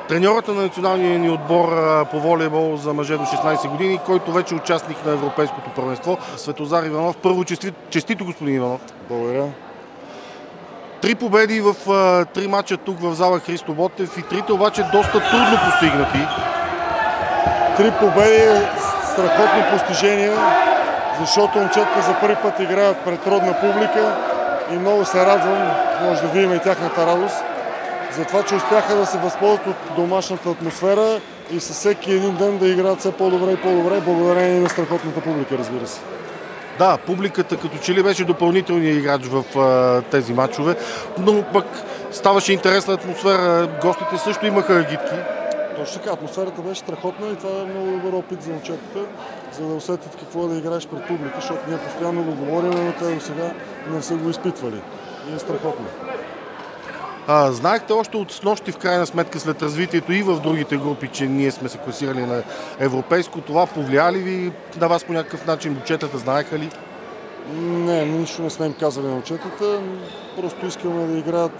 Треньорът на националния ни отбор по волейбол за мъже до 16 години, който вече е участник на Европейското първенство, Светозар Иванов. Първо, честито, господин Иванов. Благодаря. 3 победи в 3 мача тук в зала Христо Ботев и трите обаче доста трудно постигнати. 3 победи, страхотно постижение, защото момчетата за първи път играят пред родна публика и много се радвам, може да видим и тяхната радост, за това, че успяха да се възползват от домашната атмосфера и със всеки един ден да играят все по-добре и по-добре, благодарение на страхотната публика, разбира се. Да, публиката като че ли беше допълнителният играч в тези матчове, но пък ставаше интересна атмосфера, гостите също имаха агитки. Точно така, атмосферата беше страхотна и това е много добър опит за момчетата, за да усетят какво е да играеш пред публика, защото ние постоянно го говорим, но те до сега не са го изпитвали. И е страхотно. Знаехте още от снощи в крайна сметка след развитието и в другите групи, че ние сме се класирали на европейско. Това повлия ли ви на вас по някакъв начин? Момчетата знаеха ли? Не, нищо не сме им казали на момчетата. Просто искаме да играят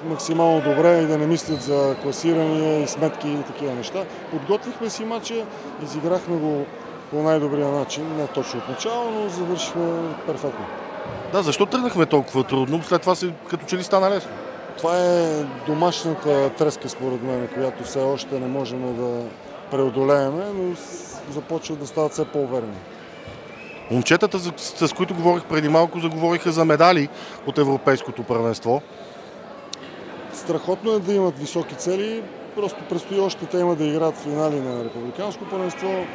максимално добре и да не мислят за класирания и сметки и такива неща. Подготвихме си матча, изиграхме го по най-добрия начин, не точно от начало, но завършихме перфектно. Да, защо тръгнахме толкова трудно? След това като че ли стана лесно? Това е домашната треска, според мен, която все още не можем да преодолеем, но започват да стават все по-уверени. Момчетата, с които говорих преди малко, заговориха за медали от Европейското първенство. Страхотно е да имат високи цели, просто предстои още те има да играят в финали на Републиканско първенство,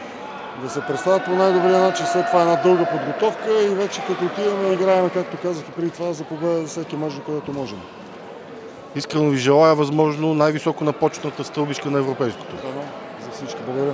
да се представят по най-добрия начин, след това една дълга подготовка и вече като отиваме играем, както казах и преди това, за победа за всеки мач, където можем. Искрено ви желая възможно най-високо напочната стълбишка на европейското. За всички. Благодаря.